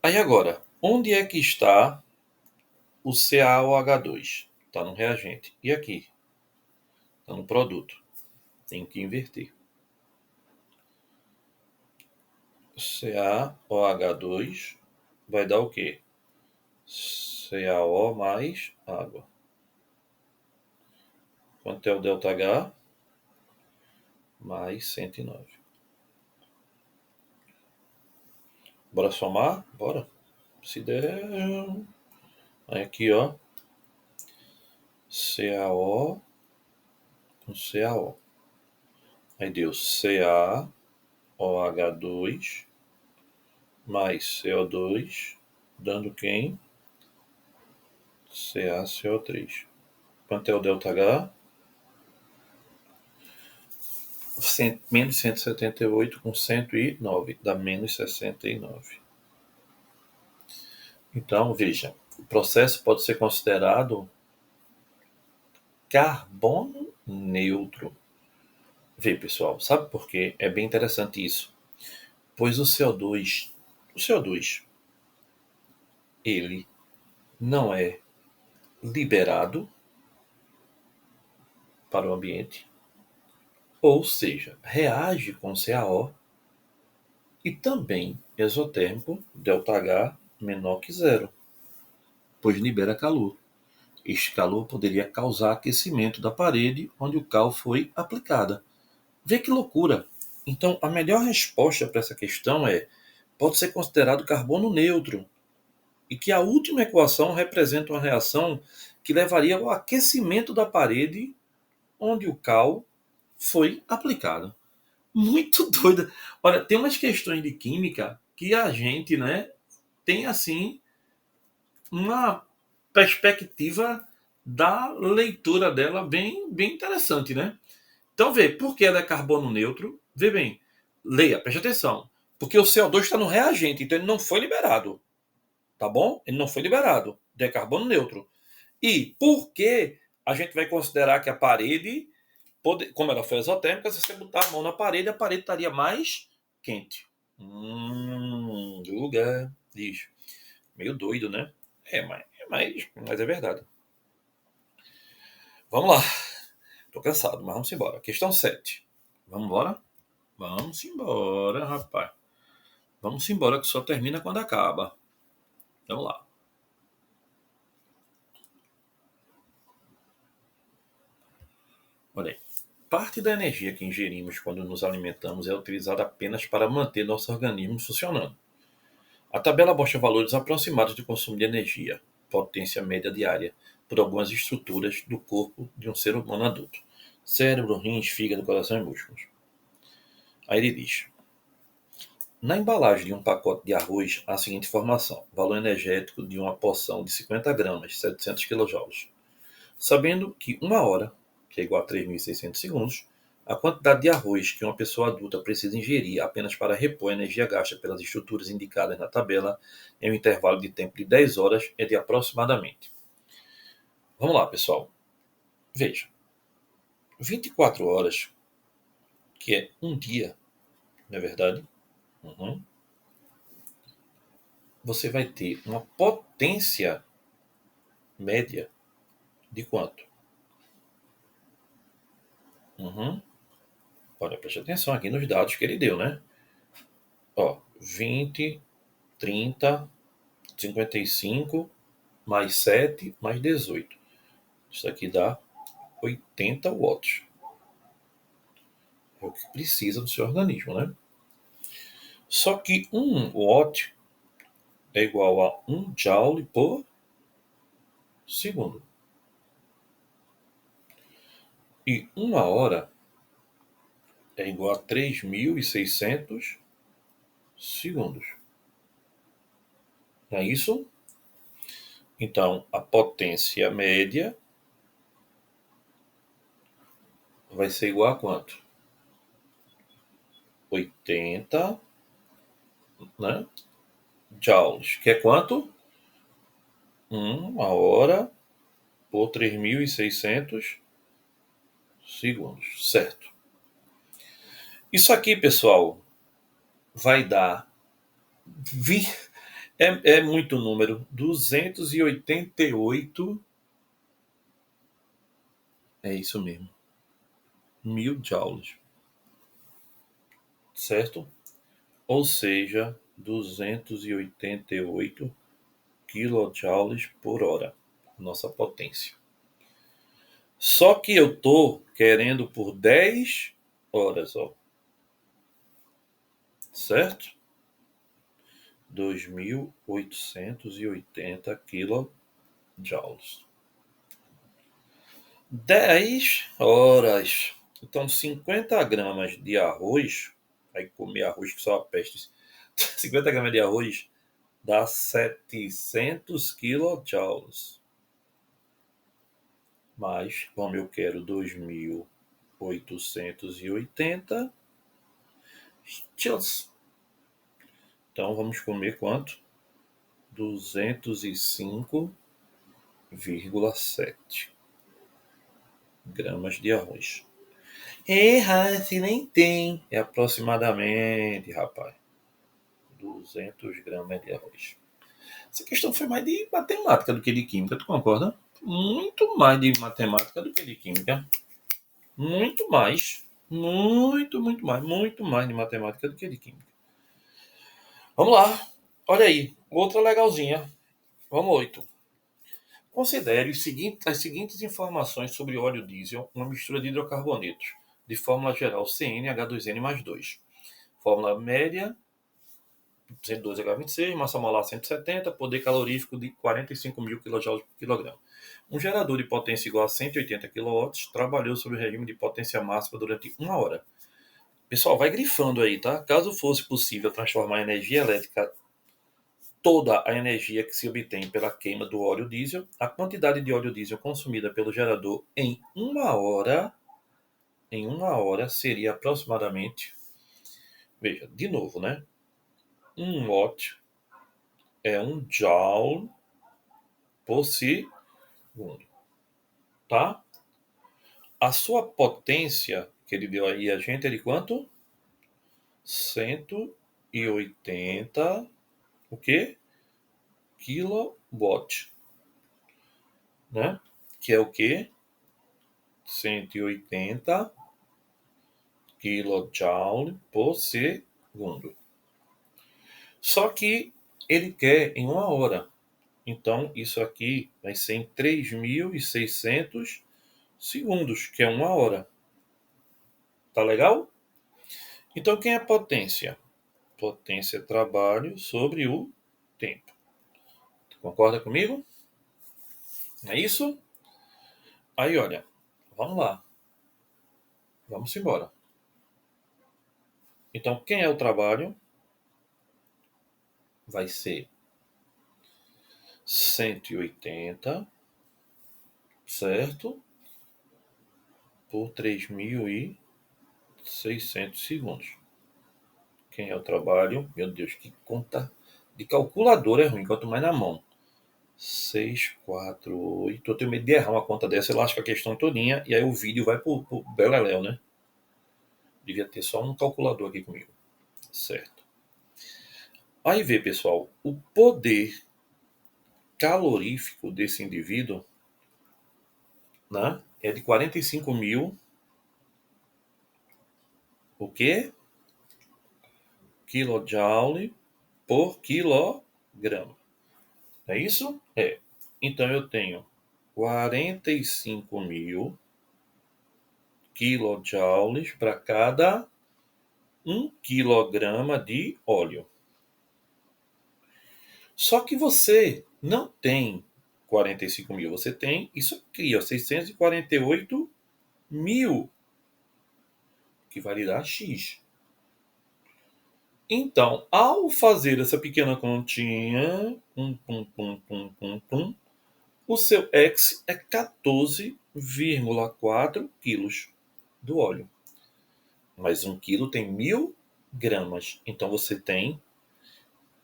Aí agora, onde é que está o CaOH2? Está no reagente. E aqui? Está no produto. Tenho que inverter. CaOH2 vai dar o quê? CaO mais água. Quanto é o ΔH? Mais 109. Bora somar? Bora. Se der... Aí aqui, ó. CaO com CaO. Aí deu CaOH2 mais CO2, dando quem? CaCO3. Quanto é o ΔH? Menos 178 com 109, dá menos 69. Então, veja, o processo pode ser considerado carbono neutro. Vê, pessoal, sabe por quê? É bem interessante isso. Pois o CO2, ele não é liberado para o ambiente, ou seja, reage com CaO e também exotérmico, ΔH menor que zero, pois libera calor. Este calor poderia causar aquecimento da parede onde o cal foi aplicada. Vê que loucura! Então, a melhor resposta para essa questão é: pode ser considerado carbono neutro, e que a última equação representa uma reação que levaria ao aquecimento da parede onde o cal foi aplicado. Muito doida. Olha, tem umas questões de química que a gente, né, tem assim uma perspectiva da leitura dela bem interessante, né? Então, vê, por que ela é carbono neutro? Vê bem, leia, preste atenção. Porque o CO2 está no reagente, então ele não foi liberado. Tá bom? Ele não foi liberado. É carbono neutro. E por que a gente vai considerar que a parede, como ela foi exotérmica, se você botar a mão na parede, a parede estaria mais quente. Lugar, diz. Meio doido, né? Mas é verdade. Vamos lá. Tô cansado, mas vamos embora. Questão 7. Vamos embora? Vamos embora, rapaz. Vamos embora que só termina quando acaba. Vamos lá. Olha aí. Parte da energia que ingerimos quando nos alimentamos é utilizada apenas para manter nosso organismo funcionando. A tabela mostra valores aproximados de consumo de energia, potência média diária, por algumas estruturas do corpo de um ser humano adulto: cérebro, rins, fígado, coração e músculos. Aí ele diz: na embalagem de um pacote de arroz há a seguinte informação: valor energético de uma porção de 50 gramas, 700 kJ. Sabendo que uma hora, que é igual a 3.600 segundos, a quantidade de arroz que uma pessoa adulta precisa ingerir apenas para repor a energia gasta pelas estruturas indicadas na tabela em um intervalo de tempo de 10 horas é de aproximadamente. Vamos lá, pessoal. Veja. 24 horas, que é um dia, não é verdade? Uhum. Você vai ter uma potência média de quanto? Uhum. Olha, preste atenção aqui nos dados que ele deu, né? Ó, 20, 30, 55, mais 7, mais 18. Isso aqui dá 80 watts. É o que precisa do seu organismo, né? Só que 1 watt é igual a 1 joule por segundo. E 1 hora é igual a 3.600 segundos. Não é isso? Então, a potência média vai ser igual a quanto? 80, né? Joules, que é quanto? 1 hora por 3.600 segundos, certo? Isso aqui, pessoal, vai dar... É muito número. 288... É isso mesmo. 1.000 joules. Certo? Ou seja, 288 kilojoules por hora. Nossa potência. Só que eu estou querendo por 10 horas, ó. Certo? 2.880 kilojoules. 10 horas. Então, 50 gramas de arroz, aí comer arroz que só a peste. 50 gramas de arroz dá 700 kilojoules. Mas, como eu quero 2.880 joules. Então, vamos comer quanto? 205,7 gramas de arroz. Se nem tem. É aproximadamente, rapaz, 200 gramas de arroz. Essa questão foi mais de matemática do que de química, tu concorda? Muito mais de matemática do que de química. Muito mais. Muito mais de matemática do que de química. Vamos lá. Olha aí. Outra legalzinha. Vamos 8. Considere as seguintes informações sobre óleo diesel, uma mistura de hidrocarbonetos, de fórmula geral CnH2n mais 2. Fórmula média 112H26, massa molar 170, poder calorífico de 45.000 kJ por quilograma. Um gerador de potência igual a 180 kW trabalhou sob o regime de potência máxima durante 1 hora. Pessoal, vai grifando aí, tá? Caso fosse possível transformar a energia elétrica, toda a energia que se obtém pela queima do óleo diesel, a quantidade de óleo diesel consumida pelo gerador em 1 hora em 1 hora seria aproximadamente, veja, de novo, né? 1 watt é 1 joule por segundo, tá? A sua potência que ele deu aí a gente é de quanto? 180, o quê? Kilowatt, né? Que é o quê? 180 kJ por segundo. Só que ele quer em 1 hora. Então, isso aqui vai ser em 3.600 segundos, que é 1 hora. Tá legal? Então, quem é potência? Potência é trabalho sobre o tempo. Concorda comigo? É isso? Aí, olha, vamos lá. Vamos embora. Então, quem é o trabalho? Vai ser 180, certo? Por 3.600 segundos. Quem é o trabalho? Meu Deus, que conta de calculadora é ruim, quanto mais na mão. 6, 4, 8. Eu tenho medo de errar uma conta dessa, eu lasco a questão todinha e aí o vídeo vai pro beleléu, né? Devia ter só um calculador aqui comigo. Certo. Aí vê, pessoal, o poder calorífico desse indivíduo, né, é de 45.000, o quê? Kilojoule por quilograma. É isso? É. Então eu tenho 45.000 kilojoules para cada 1 quilograma de óleo. Só que você não tem 45.000, você tem isso aqui, ó, 648.000, que vai dar X. Então, ao fazer essa pequena continha, o seu X é 14,4 quilos do óleo. Mas 1 quilo tem 1.000 gramas. Então você tem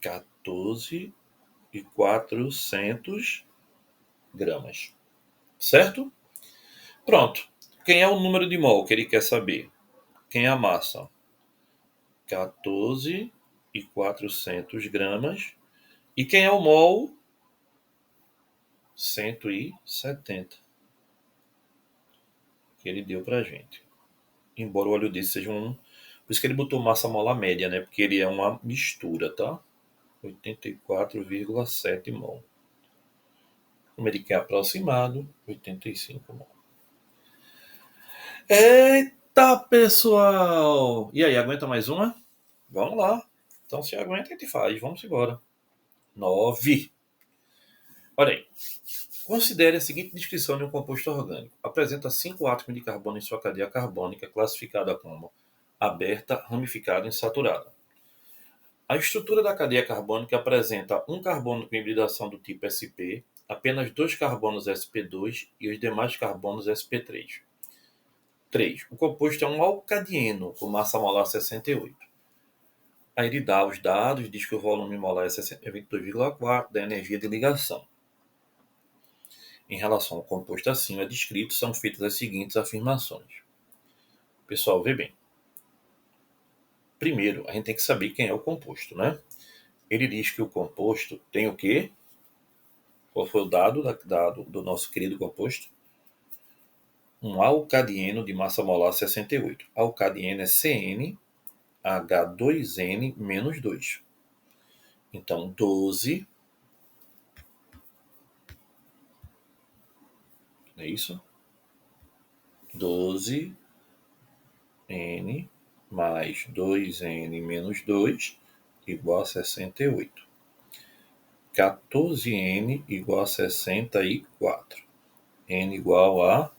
14.400 gramas. Certo? Pronto. Quem é o número de mol que ele quer saber? Quem é a massa? 14.400 gramas. E quem é o mol? 170. Que ele deu pra gente. Embora o óleo desse seja um... Por isso que ele botou massa molar média, né? Porque ele é uma mistura, tá? 84,7 mol. Como ele quer aproximado, 85 mol. Eita, pessoal! E aí, aguenta mais uma? Vamos lá. Então, se aguenta, a gente faz. Vamos embora. 9. Olha aí. Considere a seguinte descrição de um composto orgânico. Apresenta 5 átomos de carbono em sua cadeia carbônica, classificada como aberta, ramificada e insaturada. A estrutura da cadeia carbônica apresenta um carbono com hibridação do tipo sp, apenas 2 carbonos sp2 e os demais carbonos sp3. 3. O composto é um alcadieno com massa molar 68. Aí ele dá os dados, diz que o volume molar é 22,4 da energia de ligação. Em relação ao composto acima descrito, são feitas as seguintes afirmações. Pessoal, vê bem. Primeiro, a gente tem que saber quem é o composto, né? Ele diz que o composto tem o quê? Qual foi o dado do nosso querido composto? Um alcadieno de massa molar 68. Alcadieno é CnH2n-2. Então, 12, é isso? 12N mais 2N menos 2 igual a 68. 14N igual a 64. N igual a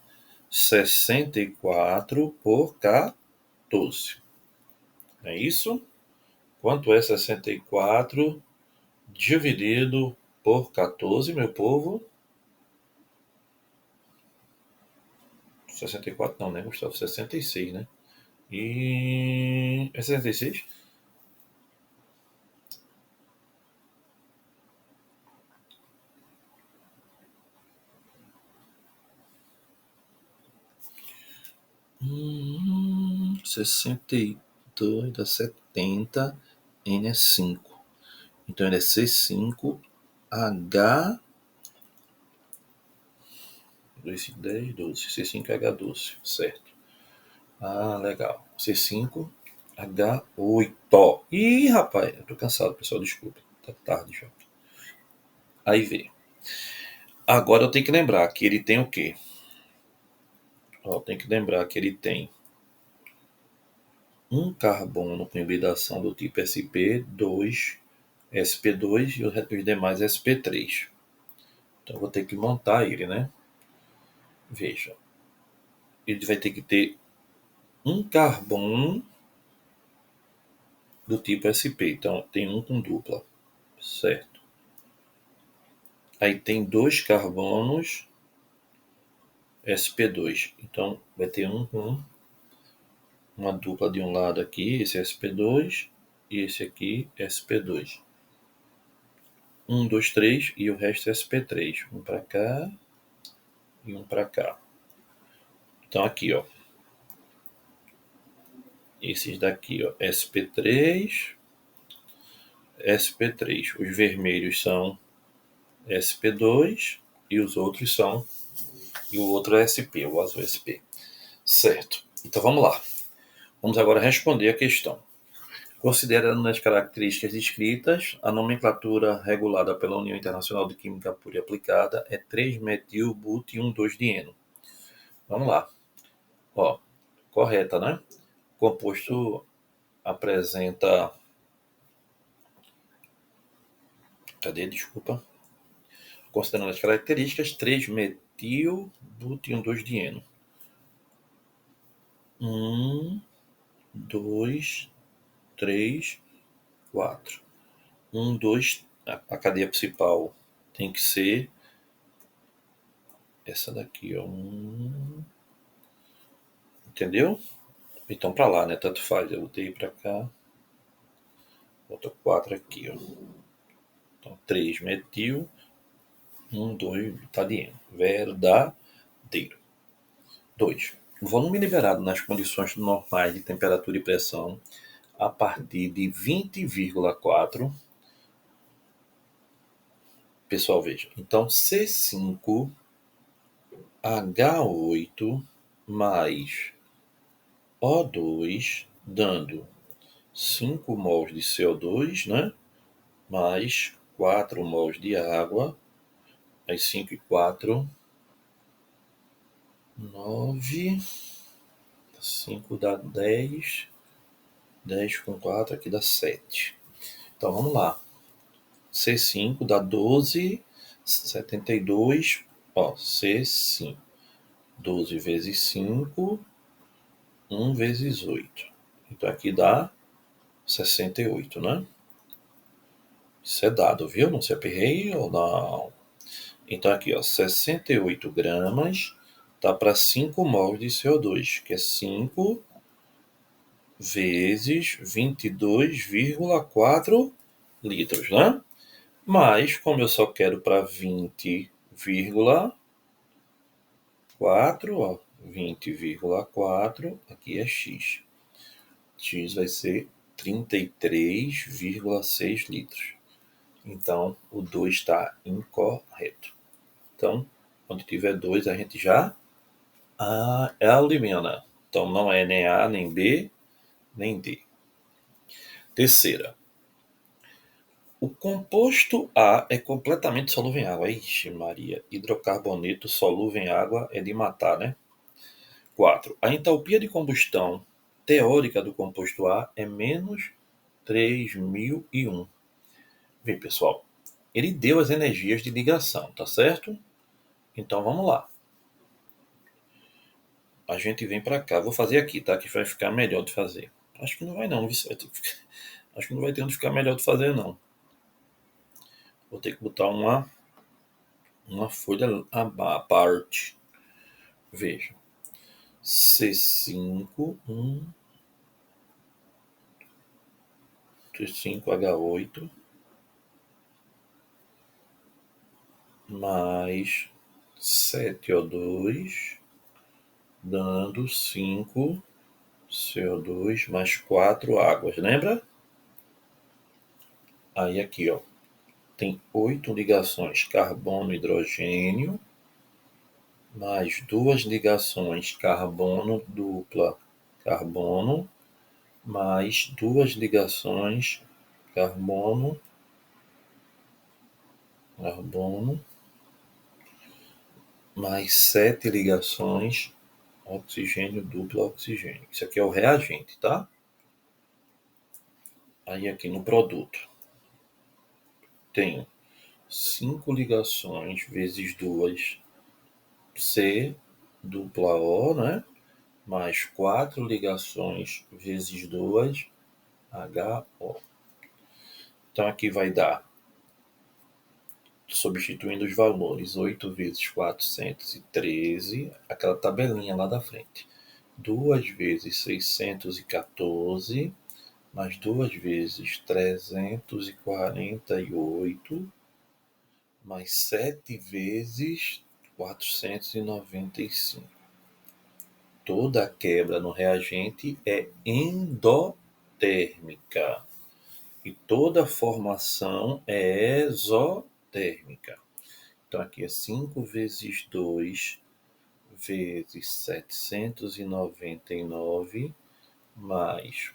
64 por 14. É isso? Quanto é 64 dividido por 14, meu povo? 64 não, né, Gustavo? 66, né? E... é 66? Hum, 62 dá 70, N é 5. Então ele é C5, H... 2, 5, 10, 12. C5H12, certo. Ah, legal. C5, H8. Ih, rapaz, eu tô cansado, pessoal, desculpa. Tá tarde já. Aí vem. Agora eu tenho que lembrar que ele tem o quê? Ó, tem que lembrar que ele tem um carbono com hibridação do tipo sp2, sp2 e os demais sp3. Então eu vou ter que montar ele, né? Veja. Ele vai ter que ter um carbono do tipo sp. Então tem um com dupla, certo? Aí tem dois carbonos sp2. Então vai ter um com uma dupla de um lado aqui, esse sp2, e esse aqui sp2. 1, 2, 3 e o resto é sp3. Um para cá e um para cá. Então aqui, ó. Esses daqui, ó, sp3, sp3. Os vermelhos são sp2 e os outros são... e o outro é sp, o azul é sp. Certo. Então vamos lá. Vamos agora responder a questão. Considerando as características descritas, a nomenclatura regulada pela União Internacional de Química Pura e Aplicada é 3-metil-but-1,2-dieno. Vamos lá. Ó, correta, né? O composto apresenta... cadê? Desculpa. Considerando as características, 3-metil-but-1,2-dieno. 1, 2, 3, 4. 1, 2... a cadeia principal tem que ser essa daqui, ó. Entendeu? Então para lá, né? Tanto faz. Eu botei para cá. Bota 4 aqui, ó. Então 3 metil, 1, 2 butadieno. Verdadeiro. 2. O volume liberado nas condições normais de temperatura e pressão a partir de 20,4. Pessoal, veja. Então C5H8 mais O2 dando 5 mols de CO2, né? Mais 4 mols de água, mais 5 e 4, 9, 5 dá 10, 10 com 4 aqui dá 7. Então vamos lá. C5 dá 12, 72, ó, C5. 12 vezes 5, 1 vezes 8. Então aqui dá 68, né? Isso é dado, viu? Não se aperreie ou não. Então aqui, ó, 68 gramas tá para 5 mols de CO2, que é 5 vezes 22,4 litros, né? Mas, como eu só quero para 20,4, ó, 20,4, aqui é X. X vai ser 33,6 litros. Então, o 2 está incorreto. Então, quando tiver 2, a gente já elimina. Então, não é nem A, nem B, nem D. Terceira. O composto A é completamente solúvel em água. Ixi, Maria. Hidrocarboneto solúvel em água é de matar, né? 4. A entalpia de combustão teórica do composto A é menos 3001. Vê, pessoal. Ele deu as energias de ligação, tá certo? Então, vamos lá. A gente vem para cá. Vou fazer aqui, tá? Que vai ficar melhor de fazer. Acho que não vai não. Acho que não vai ter onde ficar melhor de fazer, não. Vou ter que botar uma folha à parte. Veja. C5, C5H8, mais 7O2, dando 5 CO2 mais 4 águas, lembra? Aí aqui, ó, tem 8 ligações carbono-hidrogênio, mais 2 ligações carbono dupla carbono, mais 2 ligações carbono, mais 7 ligações oxigênio dupla oxigênio. Isso aqui é o reagente, tá? Aí aqui no produto tenho 5 ligações vezes 2 C dupla O, né? Mais 4 ligações vezes 2 HO. Então aqui vai dar, substituindo os valores, 8 vezes 413, aquela tabelinha lá da frente. 2 vezes 614, mais 2 vezes 348, mais 7 vezes 495. Toda quebra no reagente é endotérmica e toda formação é exotérmica. Então aqui é 5 vezes 2 vezes 799 mais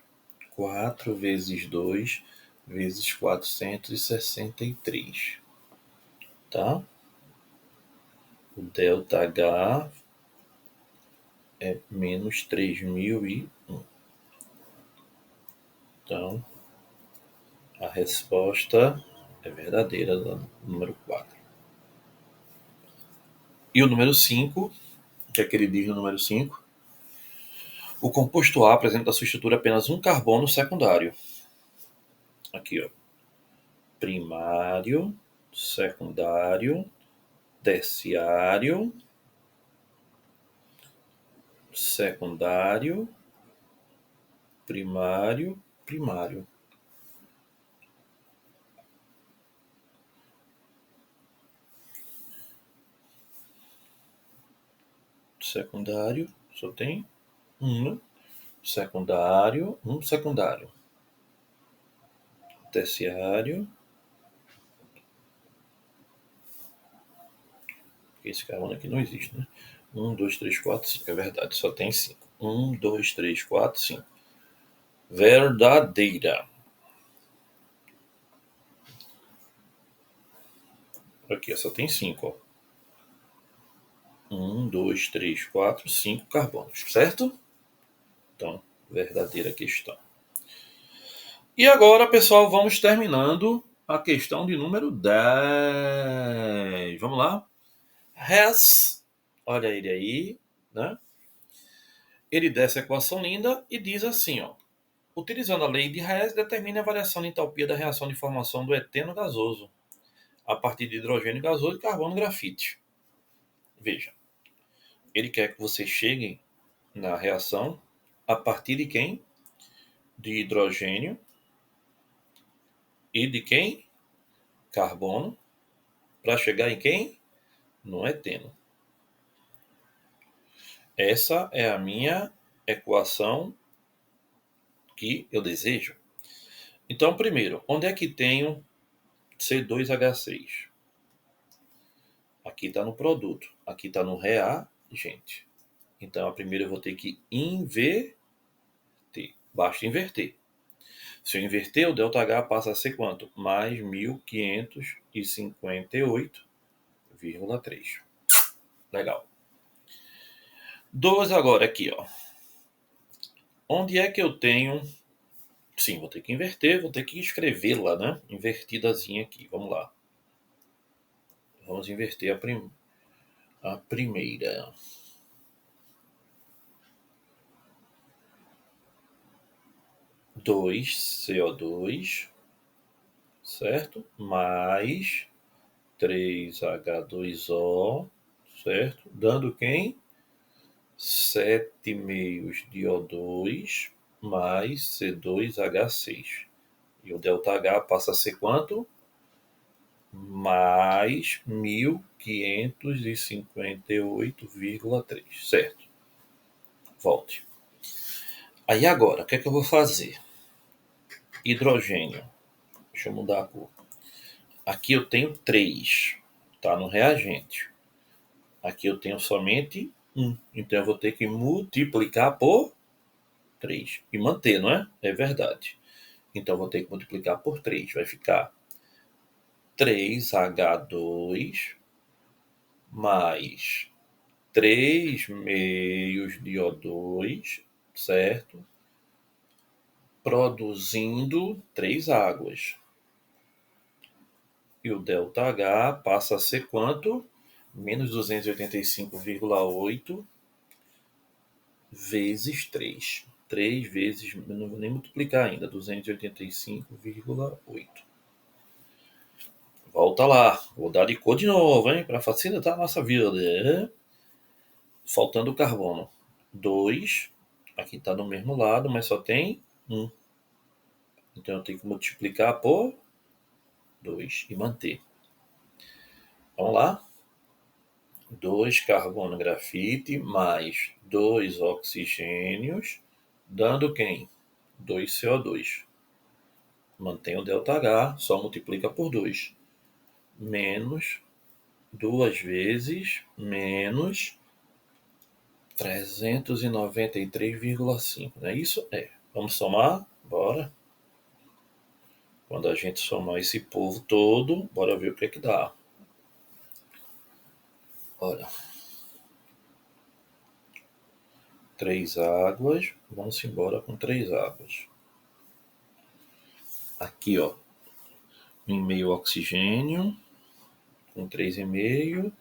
4 vezes 2 vezes 463, tá? O ΔH é menos 3001. Então, a resposta é verdadeira do número 4. E o número 5, o que é que ele diz no número 5? O composto A apresenta a sua estrutura apenas um carbono secundário. Aqui, ó. Primário, secundário, terciário, secundário, primário, primário. Secundário, só tem um. Secundário, um secundário. Terciário. Esse carbono aqui não existe, né? 1, 2, 3, 4, 5. É verdade, só tem 5. 1, 2, 3, 4, 5. Verdadeira. Aqui, só tem 5, ó. 1, 2, 3, 4, 5 carbonos, certo? Então, verdadeira questão. E agora, pessoal, vamos terminando a questão de número 10. Vamos lá? Hess, olha ele aí, né? Ele desce a equação linda e diz assim, ó. Utilizando a lei de Hess, determine a variação de entalpia da reação de formação do eteno gasoso a partir de hidrogênio gasoso e carbono grafite. Veja, ele quer que você chegue na reação a partir de quem? De hidrogênio e de quem? Carbono, para chegar em quem? No eteno. Essa é a minha equação que eu desejo. Então, primeiro, onde é que tenho C2H6? Aqui está no produto, aqui está no reagente. Então, a primeira eu vou ter que inverter. Basta inverter. Se eu inverter, o ΔH passa a ser quanto? Mais 1558,3. Legal. 2 agora aqui, ó. Onde é que eu tenho... Sim, vou ter que inverter, vou ter que escrevê-la, né? Invertidazinha aqui. Vamos lá. Vamos inverter a primeira. 2CO2, certo? Mais 3H2O, certo? Dando quem? 7,5 de O2 mais C2H6. E o ΔH passa a ser quanto? Mais 1.558,3, certo? Volte. Aí agora, o que é que eu vou fazer? Hidrogênio. Deixa eu mudar a cor. Aqui eu tenho 3, tá no reagente. Aqui eu tenho somente 1. Então eu vou ter que multiplicar por 3 e manter, não é? É verdade. Então eu vou ter que multiplicar por 3. Vai ficar 3H2 mais 3 meios de O2, certo? Produzindo 3 águas. E o ΔH passa a ser quanto? Menos 285,8 vezes 3. 3 vezes, não vou nem multiplicar ainda, 285,8. Volta lá, vou dar de cor de novo, hein, para facilitar a nossa vida. Faltando o carbono. 2, aqui está do mesmo lado, mas só tem 1. Então eu tenho que multiplicar por 2 e manter. Vamos lá? 2 carbono grafite mais 2 oxigênios, dando quem? 2 CO2. Mantém o ΔH, só multiplica por 2. Menos 2 vezes menos 393,5. Não é isso? É. Vamos somar? Bora. Quando a gente somar esse povo todo, bora ver o que é que dá. Olha. 3 águas. Vamos embora com 3 águas. Aqui, ó. 1,5 oxigênio. Com 3,5.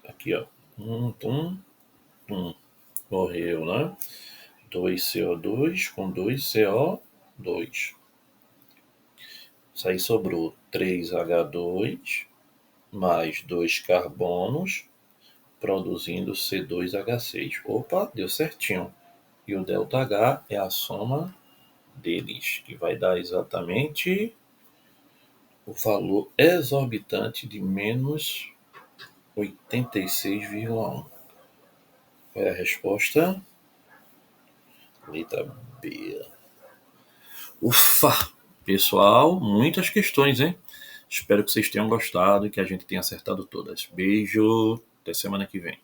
Aqui, ó. Morreu, né? 2 CO2 com 2 CO2. Isso aí sobrou 3H2 mais 2 carbonos, produzindo C2H6. Opa, deu certinho. E o ΔH é a soma deles, que vai dar exatamente o valor exorbitante de menos 86,1. Qual é a resposta? Letra B. Ufa! Pessoal, muitas questões, hein? Espero que vocês tenham gostado e que a gente tenha acertado todas. Beijo, até semana que vem.